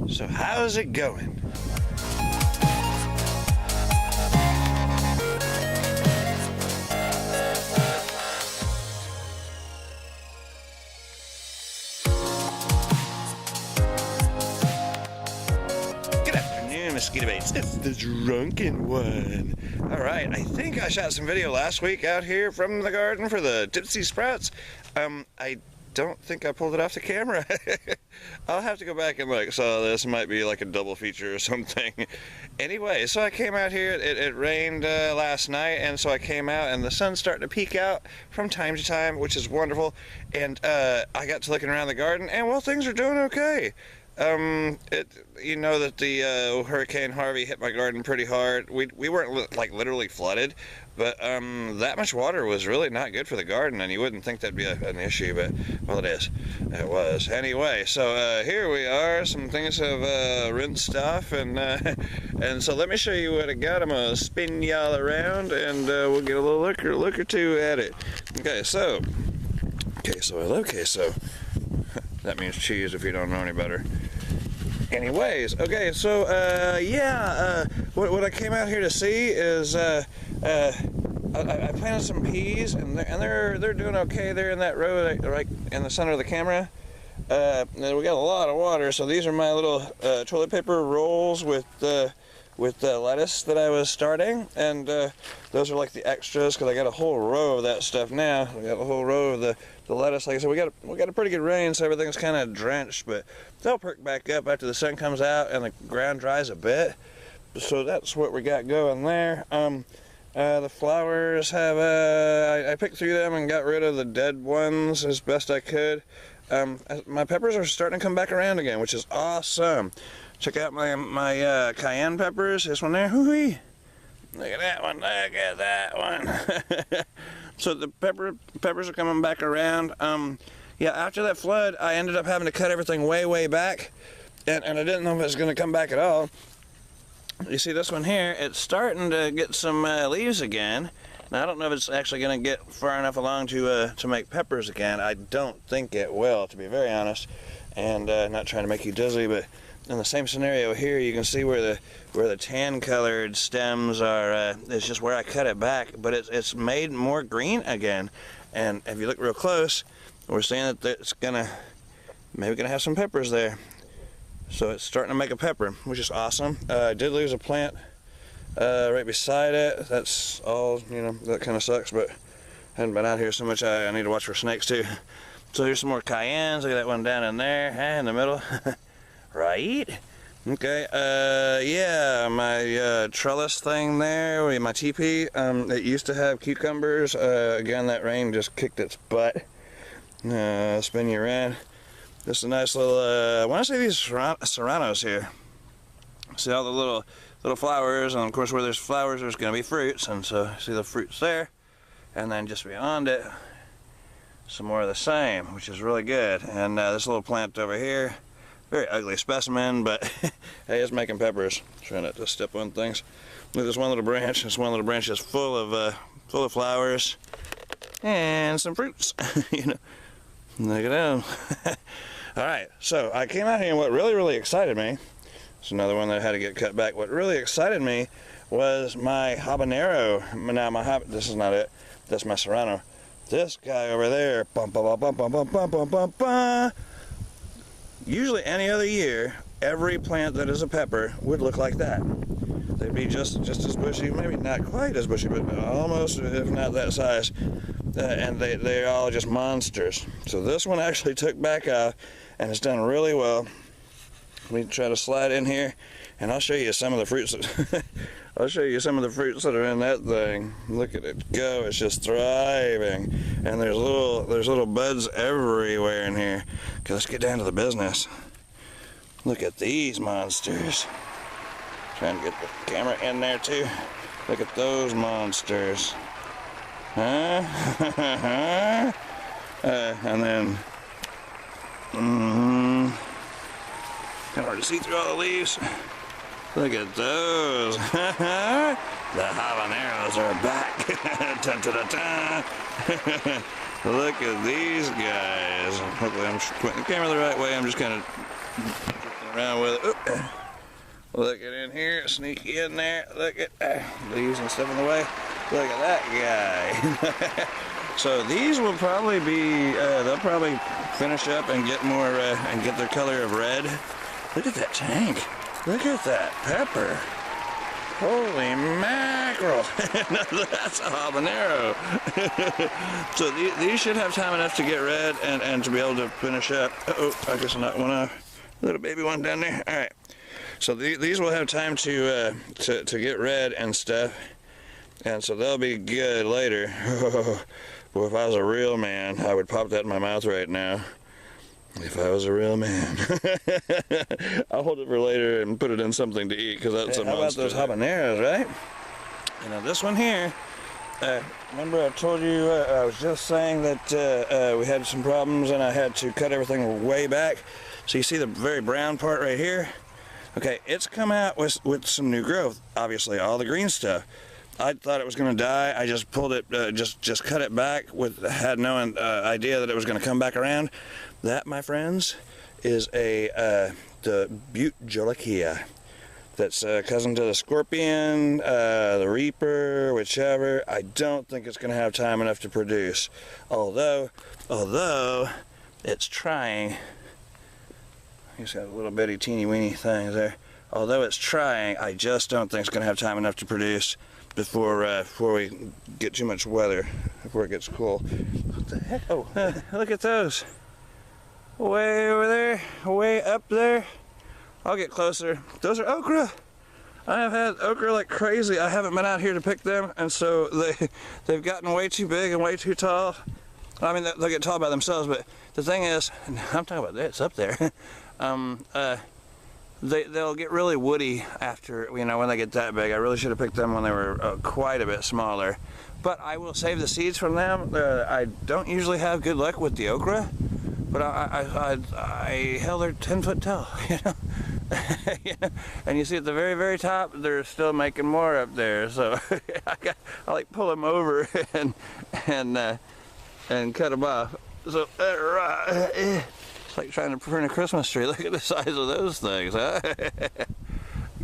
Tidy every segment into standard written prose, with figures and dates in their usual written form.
So how's it going? Good afternoon, mosquito baits. It's the Drunken One. Alright, I think I shot some video last week out here from the garden for the Tipsy sprouts. I don't think I pulled it off the camera. I'll have to go back and look. So this might be like a double feature or something. Anyway, so I came out here. It rained last night, and so I came out, and the sun's starting to peek out from time to time, which is wonderful. And I got to looking around the garden, and well, things are doing okay. You know that the Hurricane Harvey hit my garden pretty hard. We weren't like literally flooded, but that much water was really not good for the garden, and you wouldn't think that'd be an issue, but well, it is. It was. Anyway, so here we are. Some things have rinsed off, and so let me show you what I got. I'm gonna spin y'all around, and we'll get a little look or two at it. Okay, so I love queso. That means cheese if you don't know any better. Anyways, okay, so what I came out here to see is I planted some peas, and they're doing okay. They're in that row right in the center of the camera. And we got a lot of water, so these are my little toilet paper rolls with lettuce that I was starting, and those are like the extras because I got a whole row of that stuff now. I got a whole row of the lettuce. Like I said, we got a pretty good rain, so everything's kind of drenched, but they'll perk back up after the sun comes out and the ground dries a bit. So that's what we got going there. The flowers have I picked through them and got rid of the dead ones as best I could. My peppers are starting to come back around again, which is awesome. Check out my cayenne peppers. This one there. Hoo-wee. Look at that one. Look at that one. So the peppers are coming back around. Yeah, after that flood, I ended up having to cut everything way back, and I didn't know if it was going to come back at all. You see this one here? It's starting to get some leaves again. Now I don't know if it's actually going to get far enough along to make peppers again. I don't think it will, to be very honest. And not trying to make you dizzy, but in the same scenario here, you can see where the tan-colored stems are. It's just where I cut it back, but it's made more green again. And if you look real close, we're seeing that it's maybe gonna have some peppers there. So it's starting to make a pepper, which is awesome. I did lose a plant right beside it. That's all, you know, that kind of sucks, but I haven't been out here so much. I need to watch for snakes too. So here's some more cayennes. Look at that one down in there, in the middle. Right? Okay, yeah, my trellis thing there, my teepee, it used to have cucumbers. Again, that rain just kicked its butt. Spin you around. Just a nice little, I want to say these serranos here. See all the little flowers, and of course where there's flowers there's going to be fruits, and so see the fruits there. And then just beyond it, some more of the same, which is really good. And this little plant over here, very ugly specimen, but hey, it's making peppers. Trying not to step on things. Look at this one little branch. This one little branch is full of flowers and some fruits. You know, look at them. All right, so I came out here, and what really excited me. It's another one that I had to get cut back. What really excited me was my habanero. Now this is not it. That's my serrano. This guy over there. Bum, bum, bum, bum, bum, bum, bum, bum, bum. Usually any other year, every plant that is a pepper would look like that. They'd be just as bushy, maybe not quite as bushy, but almost, if not that size. And they're all just monsters. So this one actually took back out, and it's done really well. Let me try to slide in here, and I'll show you some of the fruits. I'll show you some of the fruits that are in that thing. Look at it go! It's just thriving, and there's little buds everywhere in here. Okay, let's get down to the business. Look at these monsters. Trying to get the camera in there too. Look at those monsters. Huh? And then, kind of hard to see through all the leaves. Look at those. The habaneros are back. Dun, dun, dun, dun. Look at these guys. Hopefully I'm pointing the camera the right way. I'm just kind of around with it. Oop. Look at in here, sneak in there. Look at leaves and stuff in the way. Look at that guy. So these will probably be, they'll probably finish up and get more, and get their color of red. Look at that tank. Look at that pepper. Holy mackerel. That's a habanero. So these should have time enough to get red and to be able to finish up. Uh-oh, I guess not one little baby one down there. All right. So these will have time to get red and stuff. And so they'll be good later. Well, if I was a real man, I would pop that in my mouth right now. If I was a real man. I'll hold it for later and put it in something to eat, because that's a monster. How about those habaneros, right? And now this one here, remember I told you, I was just saying that we had some problems and I had to cut everything way back. So you see the very brown part right here? Okay, it's come out with some new growth, obviously, all the green stuff. I thought it was going to die. I just pulled it, just cut it back. Had no idea that it was going to come back around. That, my friends, is the Butte Jolokia. That's cousin to the scorpion, the reaper, whichever. I don't think it's going to have time enough to produce. Although it's trying. He's got little bitty teeny weeny things there. Although it's trying, I just don't think it's going to have time enough to produce before we get too much weather, before it gets cool. What the heck? Oh, look at those. Way over there, way up there. I'll get closer. Those are okra. I have had okra like crazy. I haven't been out here to pick them, and so they've gotten way too big and way too tall. I mean, they'll get tall by themselves, but the thing is, I'm talking about this up there. They'll get really woody after, when they get that big. I really should have picked them when they were quite a bit smaller. But I will save the seeds from them. I don't usually have good luck with the okra, but hell, they're 10 foot tall, And you see at the very, very top, they're still making more up there. So I like pull them over and cut them off. So it's like trying to prune a Christmas tree. Look at the size of those things, huh?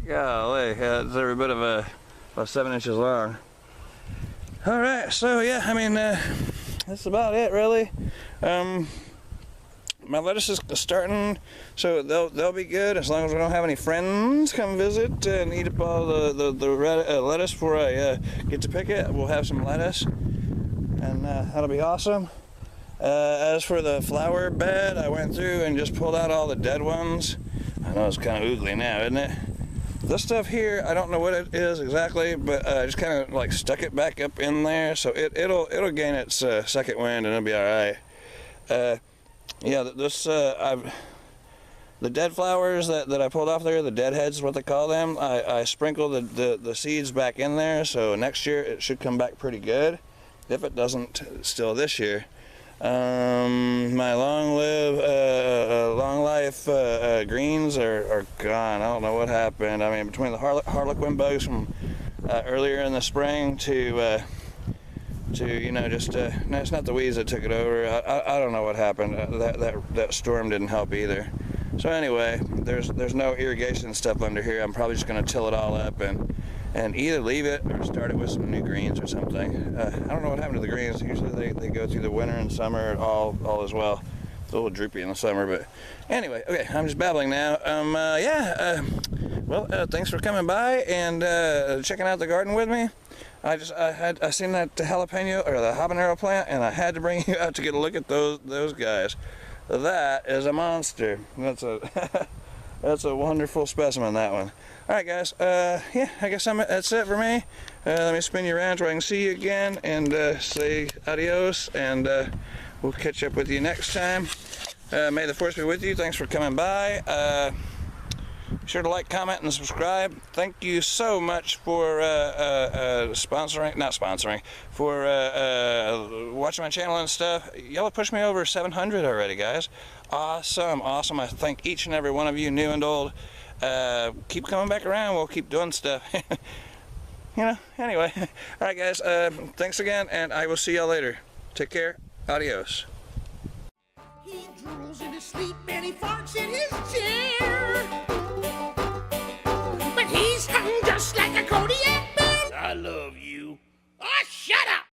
Golly, it's every bit of about 7 inches long. All right, so yeah, I mean, that's about it, really. My lettuce is starting, so they'll be good as long as we don't have any friends come visit and eat up all the lettuce before I get to pick it. We'll have some lettuce, and that'll be awesome. As for the flower bed, I went through and just pulled out all the dead ones. I know it's kind of oogly now, isn't it? This stuff here, I don't know what it is exactly, but I just kind of like stuck it back up in there, so it'll gain its second wind and it'll be all right. Yeah, the dead flowers that I pulled off there, the deadheads is what they call them, I sprinkled the seeds back in there, so next year it should come back pretty good. If it doesn't, still this year. My long life greens are gone. I don't know what happened. I mean, between the harlequin bugs from earlier in the spring to no, it's not the weeds that took it over. I don't know what happened. That storm didn't help either. So anyway, there's no irrigation stuff under here. I'm probably just going to till it all up and either leave it or start it with some new greens or something. I don't know what happened to the greens. Usually they go through the winter and summer all as well. It's a little droopy in the summer, but anyway, okay, I'm just babbling now. Well, thanks for coming by and checking out the garden with me. I seen that jalapeno or the habanero plant, and I had to bring you out to get a look at those guys. That is a monster. That's a wonderful specimen, that one. All right, guys. Yeah, I guess that's it for me. Let me spin you around so I can see you again and say adios, and we'll catch up with you next time. May the force be with you. Thanks for coming by. Be sure to like, comment, and subscribe. Thank you so much for watching my channel and stuff. Y'all have pushed me over 700 already, guys. Awesome. I thank each and every one of you, new and old. Keep coming back around. We'll keep doing stuff. Anyway. All right, guys. Thanks again, and I will see y'all later. Take care. Adios. He drools in his sleep and he farts in his chair. He's hung just like a Kodiak man. I love you. Oh, shut up!